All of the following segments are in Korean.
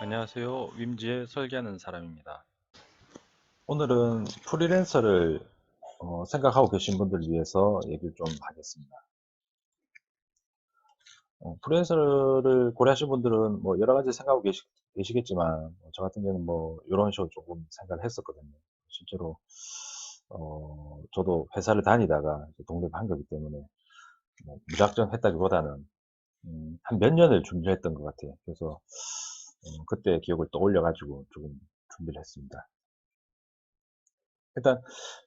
안녕하세요. 윈지의 설계하는 사람입니다. 오늘은 프리랜서를 생각하고 계신 분들을 위해서 얘기를 좀 하겠습니다. 프리랜서를 고려하신 분들은 뭐 여러 가지 생각하고 계시겠지만, 저 같은 경우는 뭐 이런 식으로 조금 생각을 했었거든요. 실제로 저도 회사를 다니다가 이제 독립을 한 거기 때문에 뭐 무작정 했다기보다는 한 몇 년을 준비를 했던 것 같아요. 그래서 그때 기억을 떠올려 가지고 조금 준비를 했습니다. 일단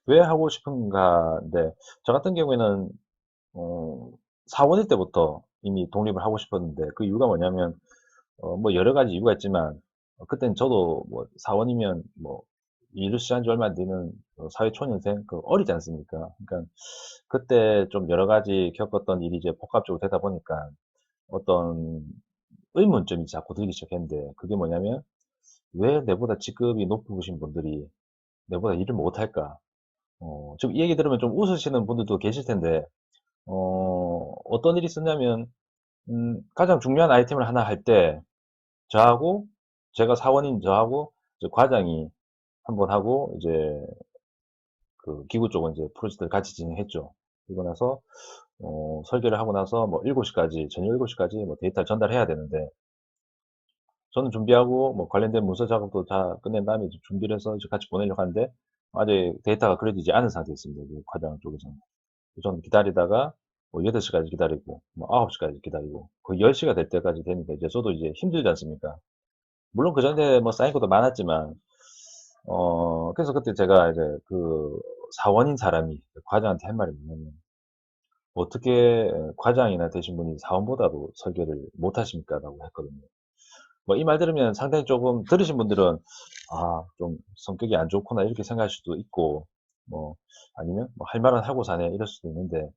왜 하고 싶은가인데, 저 같은 경우에는 어 사원일 때부터 이미 독립을 하고 싶었는데, 그 이유가 뭐냐면 뭐 여러 가지 이유가 있지만, 그땐 저도 뭐 사원이면 뭐 일을 시작한 지 얼마 안 되는 사회초년생, 어리지 않습니까? 그러니까 그때 좀 여러 가지 겪었던 일이 이제 복합적으로 되다 보니까 어떤 의문점이 자꾸 들기 시작했는데, 그게 뭐냐면 '왜 내보다 직급이 높으신 분들이 내보다 일을 못할까?' 지금 이 얘기 들으면 좀 웃으시는 분들도 계실 텐데, 어떤 일이 있었냐면, 가장 중요한 아이템을 하나 할 때 저하고, 제가 사원인 저하고 이제 과장이 한번 하고, 이제 그 기구 쪽은 이제 프로젝트를 같이 진행했죠. 그리고 나서 설계를 하고 나서 뭐 7 시까지, 저녁 7 시까지 뭐 데이터를 전달해야 되는데, 저는 준비하고 뭐 관련된 문서 작업도 다 끝낸 다음에 이제 준비를 해서 이제 같이 보내려고 하는데, 아직 데이터가 그려지지 않은 상태였습니다, 그 과장 쪽에서는. 저는 기다리다가 뭐 8 시까지 기다리고 뭐 9 시까지 기다리고 거의 10 시가 될 때까지 되니까 이제 저도 이제 힘들지 않습니까? 물론 그전에 뭐 쌓인 것도 많았지만, 그래서 그때 제가 이제 그 사원인 사람이 그 과장한테 한 말이 뭐냐면 "어떻게 과장이나 되신 분이 사원보다도 설계를 못 하십니까?"라고 했거든요. 뭐 이 말 들으면 상당히 조금, 들으신 분들은 '아 좀 성격이 안 좋구나.' 이렇게 생각할 수도 있고, 뭐 아니면 뭐 '할 말은 하고 사네.' 이럴 수도 있는데,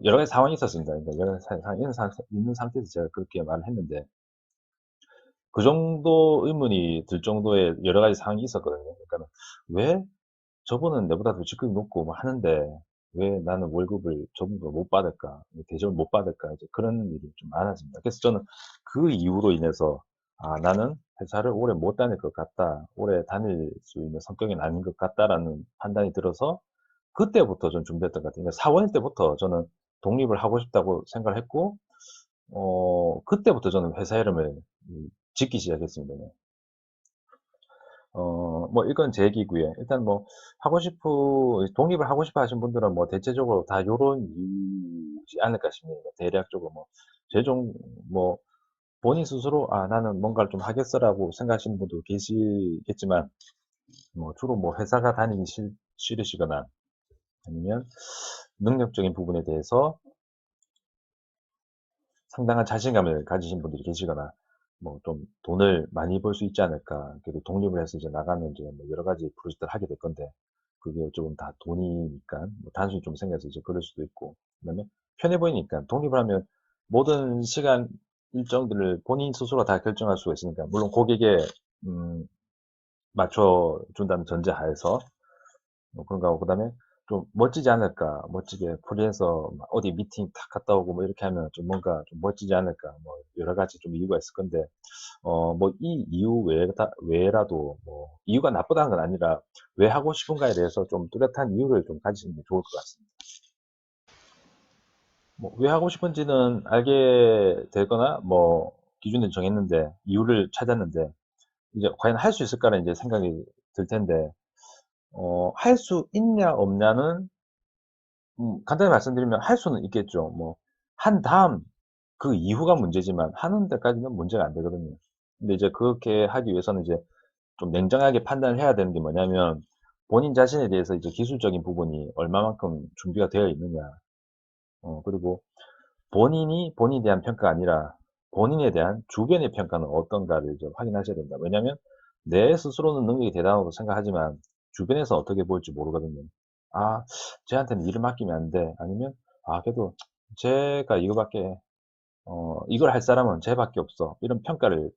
여러 가지 상황이 있었습니다. 그러니까 여러 가지 상황이 있는 상태에서 제가 그렇게 말을 했는데, 그 정도 의문이 들 정도의 여러 가지 상황이 있었거든요. 그러니까는 '왜 저분은 내보다도 직급이 높고 뭐 하는데 왜 나는 월급을 저분보다 못 받을까? 대접을 못 받을까?' 이제 그런 일이 좀 많았습니다. 그래서 저는 그 이유로 인해서 '아 나는 회사를 오래 못 다닐 것 같다. 오래 다닐 수 있는 성격은 아닌 것 같다.'라는 판단이 들어서 그때부터 좀 준비했던 것 같아요. 그러니까 사원일 때부터 저는 독립을 하고 싶다고 생각을 했고, 그때부터 저는 회사 이름을 짓기 시작했습니다. 네. 뭐 이건 제 얘기고요. 일단 뭐 하고 싶으 독립을 하고 싶어 하신 분들은 뭐 대체적으로 다 요런 이유지 않을까 싶네요. 대략적으로 뭐 최종 뭐 본인 스스로 '아 나는 뭔가를 좀 하겠어.'라고 생각하시는 분도 계시겠지만, 뭐 주로 뭐 회사가 다니기 싫으시거나, 아니면 능력적인 부분에 대해서 상당한 자신감을 가지신 분들이 계시거나, 뭐 좀 '돈을 많이 벌 수 있지 않을까.' 그리고 독립을 해서 이제 나가면 이제 뭐 여러 가지 프로젝트를 하게 될 건데, 그게 어쩌면 다 돈이니까 뭐 단순히 좀 생각해서 이제 그럴 수도 있고, 그다음에 편해 보이니까 독립을 하면 모든 시간 일정들을 본인 스스로 다 결정할 수가 있으니까, 물론 고객에 음 맞춰 준다는 전제하에서 뭐 그런 거하고, 그다음에 좀 '멋지지 않을까? 멋지게 프리랜서 막 어디 미팅 탁 갔다 오고 뭐 이렇게 하면 좀 뭔가 좀 멋지지 않을까?' 뭐 여러 가지 좀 이유가 있을 건데, 뭐 이 이유 외에라도 뭐 이유가 나쁘다는 건 아니라, 왜 하고 싶은가에 대해서 좀 뚜렷한 이유를 좀 가지시는 게 좋을 것 같습니다. 뭐 왜 하고 싶은지는 알게 되거나 뭐 기준을 정했는데, 이유를 찾았는데, 이제 '과연 할 수 있을까.'는 이제 생각이 들 텐데, 할 수 있냐 없냐는, 간단히 말씀드리면 할 수는 있겠죠. 뭐 한 다음 그 이후가 문제지만 하는 데까지는 문제가 안 되거든요. 근데 이제 그렇게 하기 위해서는 이제 좀 냉정하게 판단을 해야 되는 게 뭐냐면, 본인 자신에 대해서 이제 기술적인 부분이 얼마만큼 준비가 되어 있느냐. 그리고 본인이 본인에 대한 평가가 아니라 본인에 대한 주변의 평가는 어떤가를 좀 확인하셔야 된다. 왜냐하면 내 스스로는 능력이 대단하다고 생각하지만 주변에서 어떻게 볼지 모르거든요. '아 쟤한테는 일을 맡기면 안 돼.' 아니면 '아 그래도 쟤가 이거밖에 이걸 할 사람은 쟤밖에 없어.' 이런 평가를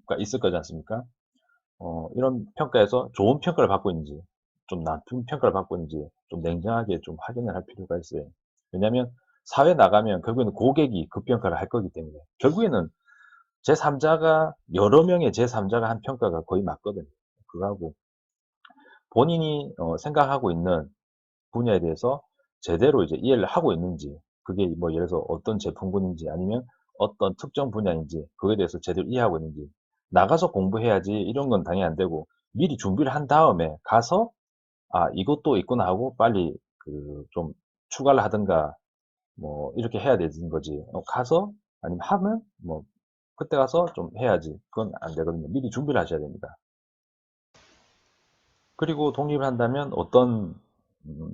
가 있을 거지 않습니까? 이런 평가에서 좋은 평가를 받고 있는지, 좀 나쁜 평가를 받고 있는지 좀 냉정하게 좀 확인을 할 필요가 있어요. 왜냐하면 사회에 나가면 결국에는 고객이 그 평가를 할 거기 때문에, 결국에는 제3자가 여러 명의 제3자가 한 평가가 거의 맞거든요. 그거하고 본인이 생각하고 있는 분야에 대해서 제대로 이제 이해를 하고 있는지, 그게 뭐 예를 들어서 어떤 제품군인지 아니면 어떤 특정 분야인지 그거에 대해서 제대로 이해하고 있는지, 나가서 공부해야지 이런 건 당연히 안 되고 미리 준비를 한 다음에 가서 '아 이것도 있구나.' 하고 빨리 그 좀 추가를 하든가 뭐 이렇게 해야 되는 거지. 가서 아니면 하면 뭐 그때 가서 좀 해야지. 그건 안 되거든요. 미리 준비를 하셔야 됩니다. 그리고 독립을 한다면 어떤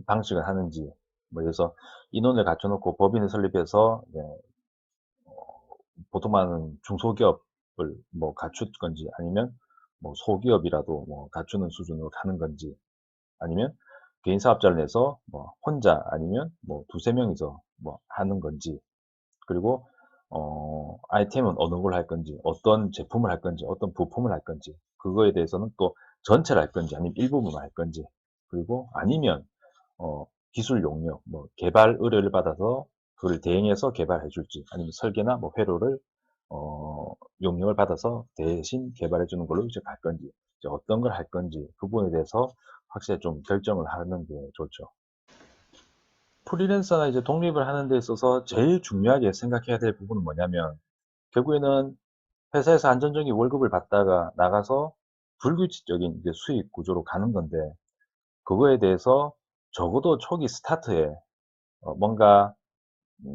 방식을 하는지, 뭐 예를 들어서 인원을 갖춰 놓고 법인을 설립해서 보통은 중소기업을 뭐 갖출 건지, 아니면 뭐 소기업이라도 뭐 갖추는 수준으로 가는 건지, 아니면 개인 사업자를 내서 뭐 혼자 아니면 뭐 두세 명이서 뭐 하는 건지, 그리고 아이템은 어느 걸 할 건지, 어떤 제품을 할 건지, 어떤 부품을 할 건지, 그거에 대해서는 또 전체를 할 건지 아니면 일부분만 할 건지, 그리고 아니면 기술 용역, 뭐 개발 의뢰를 받아서 그걸 대행해서 개발해 줄지, 아니면 설계나 뭐 회로를 용역을 받아서 대신 개발해 주는 걸로 이제 갈 건지, 이제 어떤 걸 할 건지 그 부분에 대해서 확실히 좀 결정을 하는 게 좋죠. 프리랜서나 이제 독립을 하는 데 있어서 제일 중요하게 생각해야 될 부분은 뭐냐면, 결국에는 회사에서 안정적인 월급을 받다가 나가서 불규칙적인 이제 수익 구조로 가는 건데, 그거에 대해서 적어도 초기 스타트에 뭔가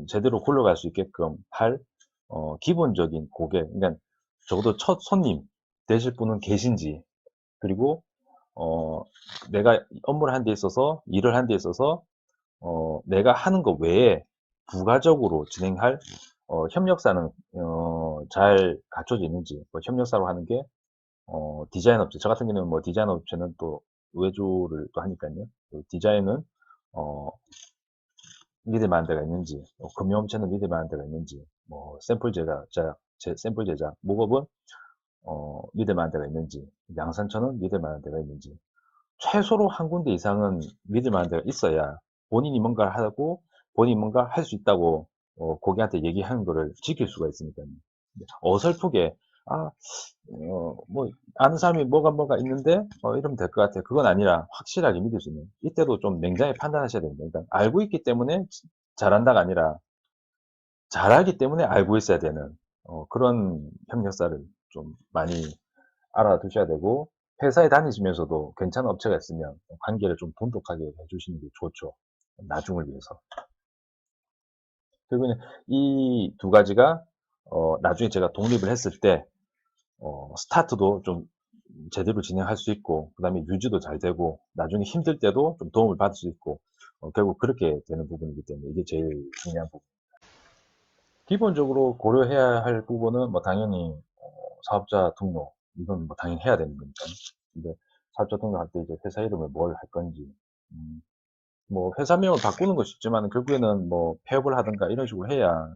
제대로 굴러갈 수 있게끔 할 기본적인 고객, 그러니까 적어도 첫 손님 되실 분은 계신지, 그리고 어 내가 업무를 하는 데 있어서, 일을 하는 데 있어서 내가 하는 거 외에 부가적으로 진행할 협력사는 잘 갖춰져 있는지. 뭐 협력사로 하는 게 디자인 업체, 저 같은 경우는 뭐 디자인 업체는 또 외주를 또 하니깐요. 그 디자인은 어 믿을 만한 데가 있는지, 금융업체는 믿을 만한 데가 있는지, 뭐 샘플 제작, 목업은 믿을 만한 데가 있는지, 양산처는 믿을 만한 데가 있는지, 최소로 한 군데 이상은 믿을 만한 데가 있어야 본인이 뭔가를 하고 본인이 뭔가 할 수 있다고 고객한테 얘기하는 거를 지킬 수가 있으니까요. 어설프게 뭐 아는 사람이 뭐가 있는데 이러면 될 것 같아, 그건 아니라 확실하게 믿을 수 있는, 이때도 좀 냉정하게 판단하셔야 됩니다. 그러니까 알고 있기 때문에 잘한다가 아니라 잘하기 때문에 알고 있어야 되는 그런 협력사를 좀 많이 알아두셔야 되고, 회사에 다니시면서도 괜찮은 업체가 있으면 관계를 좀 돈독하게 해 주시는 게 좋죠, 나중을 위해서. 그리고 이 두 가지가 나중에 제가 독립을 했을 때 스타트도 좀 제대로 진행할 수 있고, 그다음에 유지도 잘 되고, 나중에 힘들 때도 좀 도움을 받을 수 있고, 결국 그렇게 되는 부분이기 때문에 이게 제일 중요한 부분. 기본적으로 고려해야 할 부분은 뭐 당연히 사업자 등록, 이건 뭐 당연히 해야 되는 거니까요. 근데 사업자 등록할 때 이제 회사 이름을 뭘 할 건지, 음 뭐 회사명을 바꾸는 건 쉽지만 결국에는 뭐 폐업을 하든가 이런 식으로 해야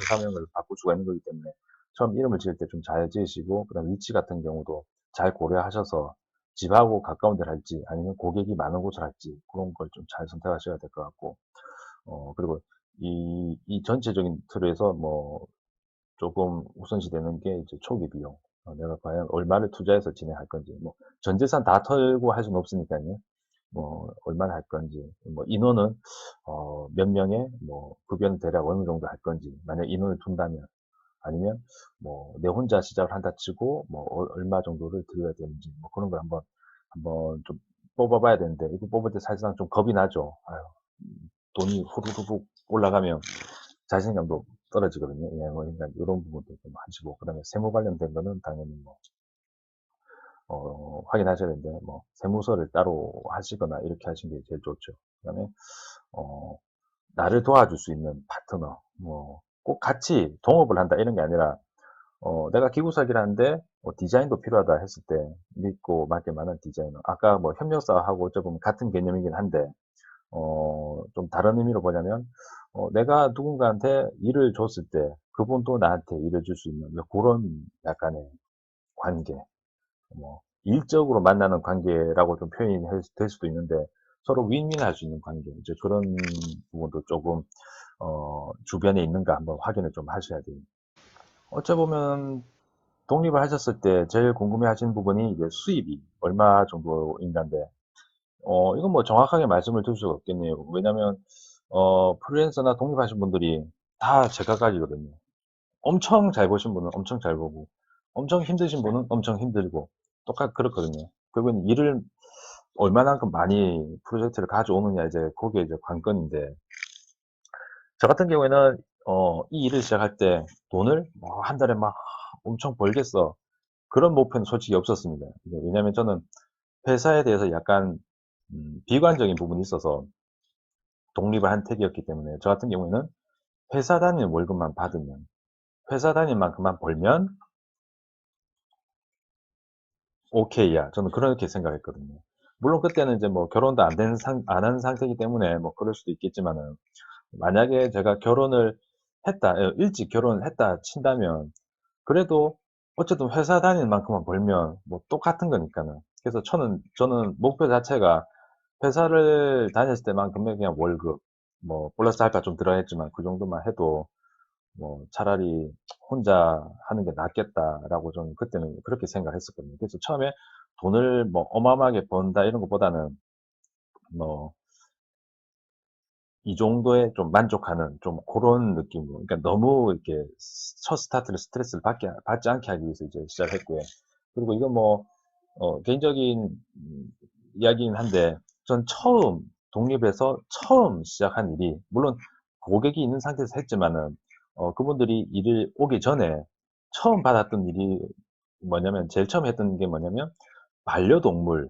회사명을 바꿀 수가 있는 거기 때문에, 처음 이름을 지을 때 좀 잘 지으시고, 그다음에 위치 같은 경우도 잘 고려하셔서 집하고 가까운 데를 할지 아니면 고객이 많은 곳을 할지 그런 걸 좀 잘 선택하셔야 될 것 같고, 그리고 이 전체적인 틀에서 뭐 조금 우선시되는 게 이제 초기 비용. 내가 과연 얼마를 투자해서 진행할 건지, 뭐 전 재산 다 털고 할 수는 없으니까요. 뭐 얼마나 할 건지, 뭐 인원은 몇 명의 뭐 급여는 대략 어느 정도 할 건지, 만약 인원을 둔다면, 아니면 뭐 내 혼자 시작을 한다 치고 뭐 얼마 정도를 들여야 되는지, 뭐 그런 걸 한번 좀 뽑아 봐야 되는데, 이거 뽑을 때 사실상 좀 겁이 나죠. 아유, 돈이 후루룩 올라가면 자신감도 떨어지거든요. 예, 뭐 그러니까 요런 부분도 좀 하시고, 그다음에 세무 관련된 거는 당연히 뭐 확인하셔야 되는데, 뭐 세무서를 따로 하시거나 이렇게 하시는 게 제일 좋죠. 그다음에 어 나를 도와줄 수 있는 파트너, 뭐 꼭 같이 동업을 한다 이런 게 아니라, 내가 기구 설계를 하는데 디자인도 필요하다 했을 때 믿고 맡길 만한 디자이너. 아까 뭐 협력사하고 어찌 보면 같은 개념이긴 한데 좀 다른 의미로 보자면, 내가 누군가한테 일을 줬을 때 그분도 나한테 일을 줄 수 있는 뭐 고런 약간의 관계, 뭐 일적으로 만나는 관계라고 좀 표현이 될 수도 있는데, 서로 윈윈할 수 있는 관계, 이제 그런 부분도 조금 주변에 있는가 한번 확인을 좀 하셔야 돼요. 어찌 보면 독립을 하셨을 때 제일 궁금해 하시는 부분이 이제 수입이 얼마 정도인가인데, 이건 뭐 정확하게 말씀을 드릴 수가 없겠네요. 왜냐면, 프리랜서나 독립하신 분들이 다 제각각이거든요. 엄청 잘 버신 분은 엄청 잘 버고, 엄청 힘드신 분은 엄청 힘들고, 그렇거든요. 결국엔 일을 얼마만큼 많이 프로젝트를 가져오느냐, 이제, 그게 이제 관건인데, 저 같은 경우에는, 이 일을 시작할 때 돈을 뭐 한 달에 막 엄청 벌겠어. 그런 목표는 솔직히 없었습니다. 왜냐면 저는 회사에 대해서 약간, 비관적인 부분이 있어서 독립을 한 택이었기 때문에, 저 같은 경우에는 회사 다니는 월급만 받으면, 회사 다니는 만큼만 벌면 오케이야. 저는 그렇게 생각했거든요. 물론 그때는 이제 뭐 결혼도 안 한 상태이기 때문에 뭐 그럴 수도 있겠지만은, 만약에 제가 결혼을 했다, 일찍 결혼을 했다 친다면, 그래도 어쨌든 회사 다니는 만큼만 벌면 뭐 똑같은 거니까는. 그래서 저는 목표 자체가 회사를 다녔을 때만큼의 그냥 월급, 뭐 플러스 알파 좀 들어야겠지만 그 정도만 해도 뭐 차라리 혼자 하는 게 낫겠다라고 저는 그때는 그렇게 생각했었거든요. 그래서 처음에 돈을 뭐 어마어마하게 번다 이런 것보다는 뭐 이 정도에 좀 만족하는 좀 고런 느낌으로, 그러니까 너무 이렇게 첫 스타트를 스트레스를 받지 않게 하기 위해서 이제 시작했고요. 그리고 이건 뭐 개인적인 이야기긴 한데, 전 독립해서 처음 시작한 일이, 물론 고객이 있는 상태에서 했지만은, 그분들이 일을 오기 전에 처음 받았던 일이 뭐냐면, 제일 처음 했던 게 뭐냐면, 반려동물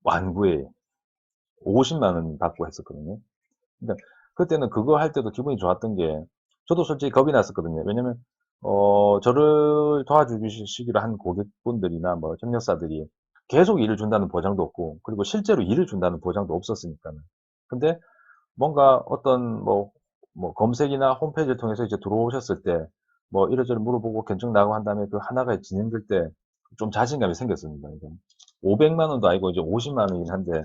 완구에 50만 원 받고 했었거든요. 그러니까 그때는 그거 할 때도 기분이 좋았던 게, 저도 솔직히 겁이 났었거든요. 왜냐면 저를 도와주시기로 한 고객분들이나 뭐 협력사들이 계속 일을 준다는 보장도 없고, 그리고 실제로 일을 준다는 보장도 없었으니까는. 근데 뭔가 어떤 검색이나 홈페이지를 통해서 이제 들어오셨을 때 뭐 이래저래 물어보고 견적 나가고 한 다음에 그 하나가 진행될 때 좀 자신감이 생겼습니다. 이게 500만 원도 아니고 이제 50만 원이긴 한데,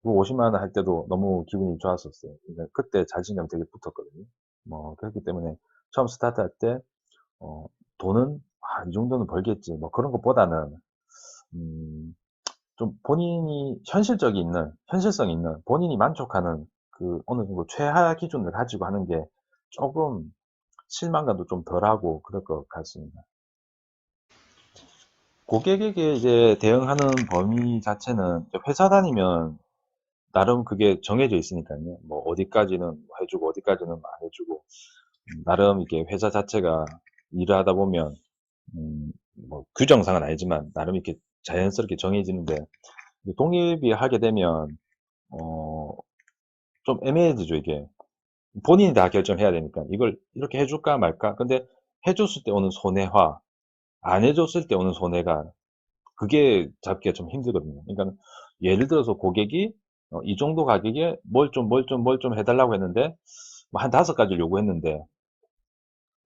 그 50만 원 할 때도 너무 기분이 좋았었어요. 그러니까 그때 자신감이 되게 붙었거든요. 뭐 그렇기 때문에 처음 스타트할 때 어 돈은 '이 정도는 벌겠지.' 뭐 그런 것보다는 음 좀 본인이 현실성 있는 본인이 만족하는 그 어느 정도 최하 기준을 가지고 하는 게 쪼금 실망감도 좀 덜하고 그럴 것 같습니다. 고객에게 이제 대응하는 범위 자체는 회사 다니면 나름 그게 정해져 있으니깐요. 뭐 어디까지는 뭐 해 주고 어디까지는 안 해 주고, 나름 이렇게 회사 자체가 일을 하다 보면 뭐 규정상은 아니지만 나름 이렇게 자연스럽게 정해지는데, 독립이 하게 되면 어 좀 애매해지죠, 이게. 본인이 다 결정해야 되니까. 이걸 이렇게 해 줄까 말까? 근데 해 줬을 때 오는 손해와 안 해 줬을 때 오는 손해가, 그게 잡기가 좀 힘들거든요. 그러니까는 예를 들어서 고객이 이 정도 가격에 뭘 좀 해 달라고 했는데, 뭐 한 5 가지를 요구했는데,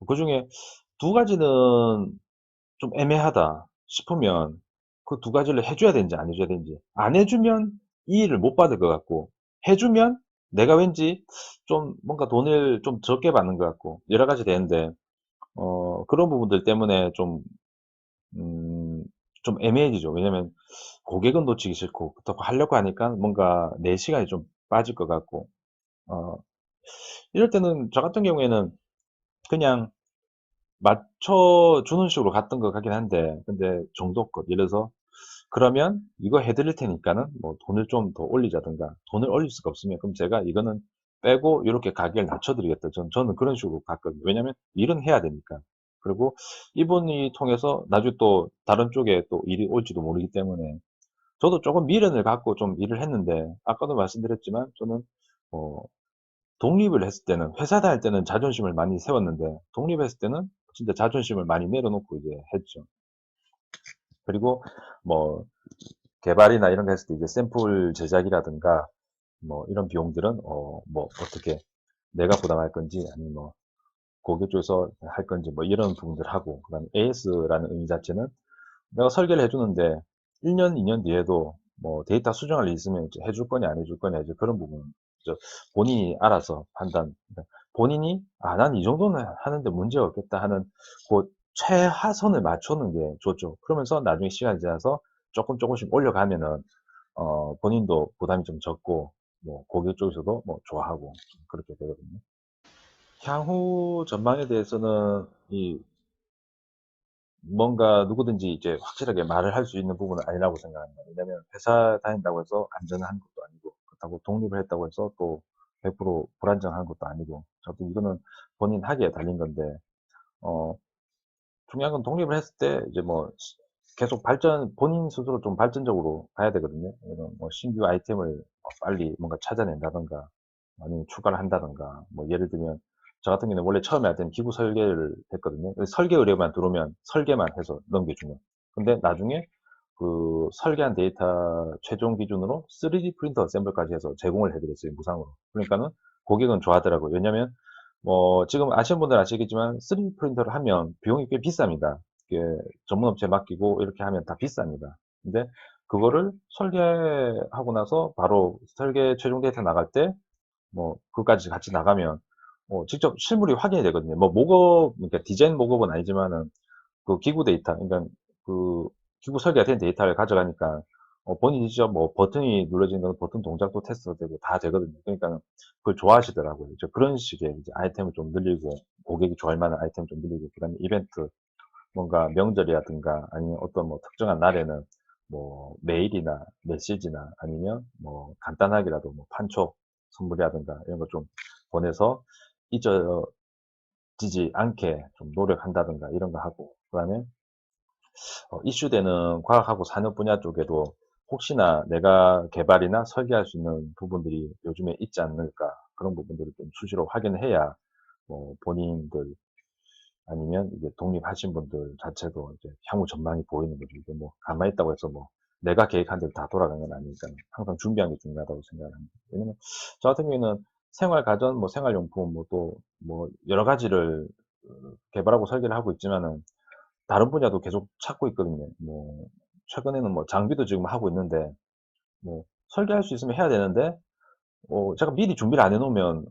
그중에 2 가지는 좀 애매하다 싶으면 그 2 가지를 해 줘야 되는지 안 해 줘야 되는지, 안 해 주면 이 일을 못 받을 것 같고, 해 주면 내가 왠지 좀 뭔가 돈을 좀 적게 받는 것 같고, 여러 가지 되는데, 그런 부분들 때문에 음 좀 애매해지죠. 왜냐면 고객은 놓치기 싫고, 그렇다고 하려고 하니까 뭔가 내 시간이 좀 빠질 것 같고, 어 이럴 때는 저 같은 경우에는 그냥 맞춰 주는 식으로 갔던 것 같긴 한데, 근데 정도껏 예를 들어서 그러면 이거 해 드릴 테니까는 뭐 돈을 좀 더 올리자든가, 돈을 올릴 수가 없으면 그럼 제가 이거는 빼고 요렇게 가격을 낮춰 드리겠다. 저는 그런 식으로 갔거든요. 왜냐면 일은 해야 되니까. 그리고 이분이 통해서 나중에 또 다른 쪽에 또 일이 올지도 모르기 때문에, 저도 쪼금 미련을 갖고 좀 일을 했는데, 아까도 말씀드렸지만 저는 어 독립을 했을 때는, 회사 다닐 때는 자존심을 많이 세웠는데, 독립했을 때는 진짜 자존심을 많이 내려놓고 이제 했죠. 그리고 뭐 개발이나 이런 거 했을 때 이제 샘플 제작이라든가 뭐 이런 비용들은 뭐 어떻게 내가 부담할 건지, 아니면 뭐 고객 쪽에서 할 건지, 뭐 이런 부분들 하고, 그다음에 AS라는 의미 자체는 내가 설계를 해 주는데 1 년, 2년 뒤에도 뭐 데이터 수정할 일이 있으면 이제 해줄 거냐 안 해줄 거냐, 이제 그런 부분은 저 본인이 알아서 판단, 그러니까 본인이 '아 난 이 정도는 하는데 문제가 없겠다.' 하는 고 최하선을 맞추는 게 좋죠. 그러면서 나중에 시간이 지나서 쪼끔씩 올려가면은 본인도 부담이 좀 적고 뭐 고객 쪽에서도 뭐 좋아하고 그렇게 되거든요. 향후 전망에 대해서는 이 뭔가 누구든지 이제 확실하게 말을 할 수 있는 부분은 아니라고 생각합니다. 왜냐면 회사 다닌다고 해서 안전한 것도 아니고 그렇다고 독립을 했다고 해서 또 100% 불안정한 것도 아니고 어쨌든 이거는 본인 학위에 달린 건데 어 중요한 건 독립을 했을 때 이제 뭐 계속 발전 본인 스스로 좀 발전적으로 가야 되거든요. 이런 뭐 신규 아이템을 빨리 뭔가 찾아낸다든가 아니면 추가를 한다든가 뭐 예를 들면 저 같은 경우는 원래 처음에 할 때는 기구 설계를 했거든요. 그 설계 의뢰만 들어오면 설계만 해서 넘겨주는. 근데 나중에 그 설계한 데이터 최종 기준으로 3D 프린터 어셈블까지 해서 제공을 해 드렸어요, 무상으로. 그러니까는 고객은 좋아하더라고요. 왜냐면 뭐 지금 아시는 분들은 아시겠지만 3D 프린터를 하면 비용이 꽤 비쌉니다. 이게 전문 업체에 맡기고 이렇게 하면 다 비쌉니다. 근데 그거를 설계하고 나서 바로 설계 최종 데이터 나갈 때 뭐 그것까지 같이 나가면 직접 실물이 확인이 되거든요. 뭐 목업 그러니까 디자인 목업은 아니지만은 그 기구 데이터 그러니까 그 기구 설계가 된 데이터를 가져가니까 본인이 직접 뭐 버튼이 눌러지는 버튼 동작도 테스트가 되고 다 되거든요. 그러니까는 그걸 좋아하시더라고요. 이제 그런 식의 이제 아이템을 좀 늘리고 고객이 좋아할 만한 아이템을 좀 늘리고 그다음에 이벤트 뭔가 명절이라든가 아니면 어떤 뭐 특정한 날에는 뭐 메일이나 메시지나 아니면 뭐 간단하게라도 뭐 판촉 선물이라든가 이런 거 좀 보내서 잊어지지 않게 좀 노력한다든가 이런 거 하고 그다음에 이슈되는 과학하고 산업 분야 쪽에도 혹시나 내가 개발이나 설계할 수 있는 부분들이 요즘에 있지 않을까 그런 부분들을 좀 수시로 확인을 해야 뭐 본인들 아니면 이제 독립하신 분들 자체도 이제 향후 전망이 보이는 거죠. 이게 뭐 가만히 있다고 해서 뭐 내가 계획한 대로 다 돌아가는 건 아니니까요. 항상 준비하는 게 중요하다고 생각을 합니다. 왜냐면 저 같은 경우에는 생활 가전 뭐 생활용품 뭐 또 뭐 여러 가지를 개발하고 설계를 하고 있지만은 다른 분야도 계속 찾고 있거든요. 뭐 최근에는 뭐 장비도 지금 하고 있는데 뭐 설계할 수 있으면 해야 되는데 제가 미리 준비를 안 해 놓으면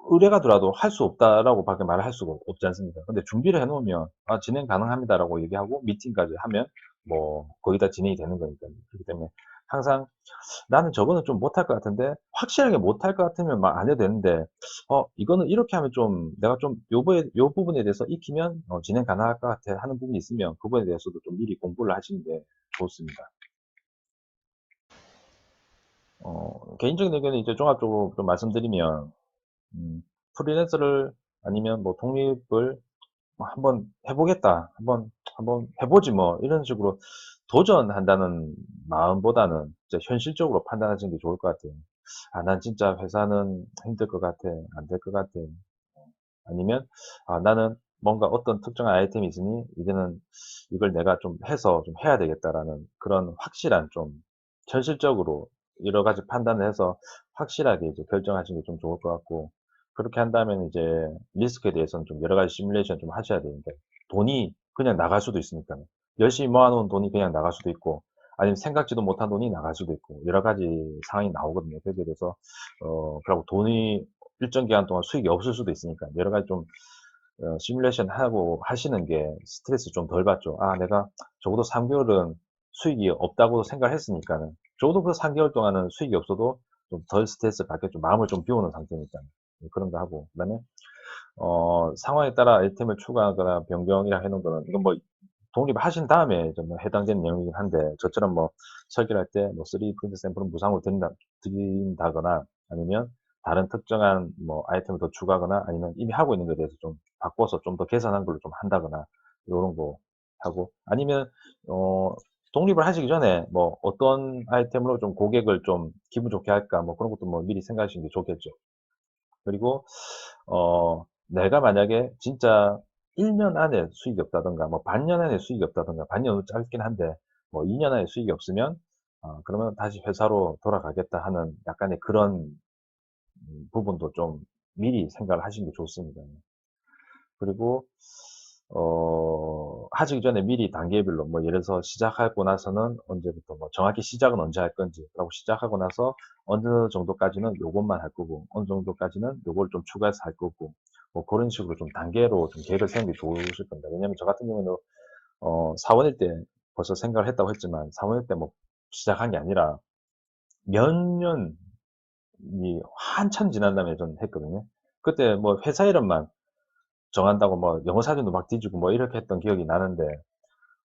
의뢰가 들어와도 "할 수 없다."라고 밖에 말을 할 수가 없지 않습니까? 근데 준비를 해 놓으면 "아 진행 가능합니다."라고 얘기하고 미팅까지 하면 뭐 거의 다 진행이 되는 거니까요. 그렇기 때문에 항상 '나는 저거는 좀 못할 것 같은데.' 확실하게 못할 것 같으면 막 안 해도 되는데 '이거는 이렇게 하면 좀 내가 좀 요 부분에 대해서 익히면 진행 가능할 것 같아.' 하는 부분이 있으면 그거에 대해서도 좀 미리 공부를 하시는 게 좋습니다. 개인적인 의견은 이제 종합적으로 좀 말씀드리면 음 프리랜서를 아니면 뭐 독립을 뭐 '한번 해 보겠다. 한번 해 보지 뭐.' 이런 식으로 도전한다는 마음보다는 진짜 현실적으로 판단하시는 게 좋을 것 같아요. '아 난 진짜 회사는 힘들 것 같아. 안 될 것 같아.' 아니면 '아 나는 뭔가 어떤 특정한 아이템이 있으니 이제는 이걸 내가 좀 해서 좀 해야 되겠다.'라는 그런 확실한 좀 현실적으로 여러 가지 판단을 해서 확실하게 이제 결정하시는 게 좀 좋을 것 같고 그렇게 한다면 이제 리스크에 대해서는 좀 여러 가지 시뮬레이션 좀 하셔야 되는데 돈이 그냥 나갈 수도 있으니까요. 열심히 모아 놓은 돈이 그냥 나갈 수도 있고 아니면 생각지도 못한 돈이 나갈 수도 있고 여러 가지 상황이 나오거든요. 거기에 대해서 그리고 돈이 일정 기간 동안 수익이 없을 수도 있으니까 여러 가지 좀 시뮬레이션 하고 하시는 게 스트레스 좀 덜 받죠. '아 내가 적어도 3 개월은 수익이 없다고 생각을 했으니까는 적어도 그 3 개월 동안은 수익이 없어도 좀 덜 스트레스를 받게 좀 마음을 좀 비우는 상태니까요. 그런 거 하고 그다음에 상황에 따라 아이템을 추가하거나 변경이라 해 놓은 거는 이건 뭐 독립하신 다음에 좀 해당되는 내용이긴 한데 저처럼 뭐 설계를 할 때 뭐 3D 프린트 샘플은 무상으로 드린다거나 아니면 다른 특정한 뭐 아이템을 더 추가하거나 아니면 이미 하고 있는 거에 대해서 좀 바꿔서 좀 더 개선한 걸로 좀 한다거나 요런 거 하고 아니면 어 독립을 하시기 전에 뭐 '어떤 아이템으로 좀 고객을 좀 기분 좋게 할까?' 뭐 그런 것도 뭐 미리 생각하시는 게 좋겠죠. 그리고 내가 만약에 진짜 1년 안에 수익이 없다든가 뭐 반년 안에 수익이 없다든가 반년은 짧긴 한데 뭐 2년 안에 수익이 없으면 그러면 '다시 회사로 돌아가겠다.' 하는 약간의 그런 부분도 좀 미리 생각을 하시는 게 좋습니다. 그리고 하기 전에 미리 단계별로 뭐 예를 들어서 시작하고 나서는 언제부터 뭐 정확히 시작은 언제 할 건지 그리고 시작하고 나서 어느 정도까지는 요것만 할 거고 어느 정도까지는 요걸 좀 추가해서 할 거고 뭐 그런 식으로 좀 단계로 좀 계획을 세우는 게 좋으실 겁니다. 왜냐면 저 같은 경우에는 사원일 때 벌써 생각을 했다고 했지만 사원일 때 뭐 시작한 게 아니라 몇 년이 한참 지난 다음에 전 했거든요. 그때 뭐 회사 이름만 정한다고 뭐 영어 사전도 막 뒤지고 뭐 이렇게 했던 기억이 나는데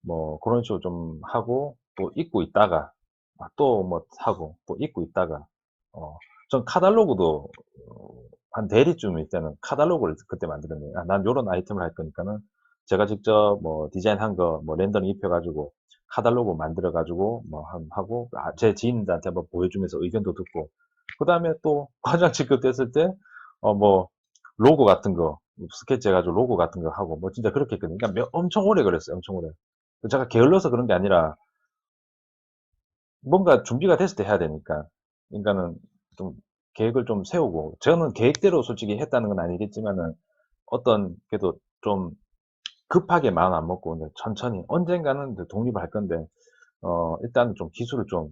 뭐 그런 식으로 좀 하고 또 잊고 있다가 또 뭐 하고 또 잊고 있다가 어 전 카탈로그도 한 대리쯤일 때는 카탈로그를 그때 만들었네요. '아 난 요런 아이템을 할 거니까는 제가 직접 뭐 디자인한 거 뭐 렌더링 입혀 가지고 카탈로그 만들어 가지고 뭐 하고 제 지인들한테 한번 보여주면서 의견도 듣고 그다음에 또 과장 직급됐을 때 뭐 로고 같은 거 스케치 해 가지고 로고 같은 거 하고 뭐 진짜 그렇게 했거든요. 그러니까 엄청 오래 걸렸어요. 엄청 오래. 제가 게을러서 그런 게 아니라 뭔가 준비가 됐을 때 해야 되니까. 그러니까는 좀 계획을 좀 세우고 저는 계획대로 솔직히 했다는 건 아니겠지만은 어떤 그래도 좀 급하게 마음 안 먹고 인제 천천히 언젠가는 이제 독립을 할 건데 일단은 좀 기술을 좀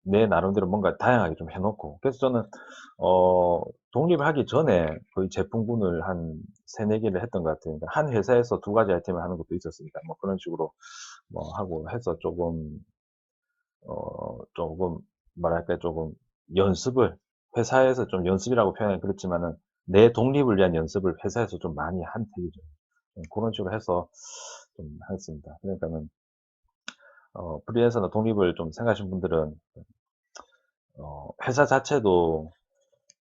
내 나름대로 뭔가 다양하게 좀 해 놓고 그래서 저는 어 독립을 하기 전에 거의 제품군을 한 3-4 개를 했던 것 같아요. 그러니까 한 회사에서 2 가지 아이템을 하는 것도 있었으니까 뭐 그런 식으로 뭐 하고 해서 조금 뭐랄까 조금 연습을 회사에서 좀 연습이라고 표현하기 그렇지만은 내 독립을 위한 연습을 회사에서 좀 많이 한 편이죠. 고런 식으로 해서 좀 했습니다. 그러니까는 프리랜서나 독립을 좀 생각하시는 분들은 회사 자체도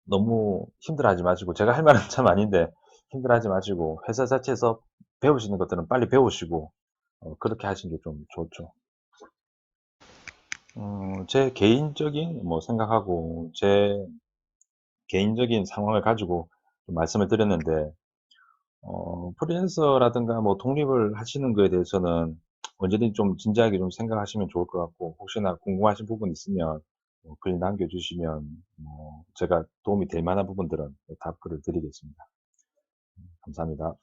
너무 힘들어하지 마시고 제가 할 말은 참 아닌데 힘들어하지 마시고 회사 자체에서 배울 수 있는 것들은 빨리 배우시고 그렇게 하시는 게 좀 좋죠. 제 개인적인 뭐 생각하고 제 개인적인 상황을 가지고 좀 말씀을 드렸는데 프리랜서라든가 뭐 독립을 하시는 거에 대해서는 언제든지 좀 진지하게 좀 생각하시면 좋을 것 같고 혹시나 궁금하신 부분 있으면 글 남겨 주시면 제가 도움이 될 만한 부분들은 답글을 드리겠습니다. 감사합니다.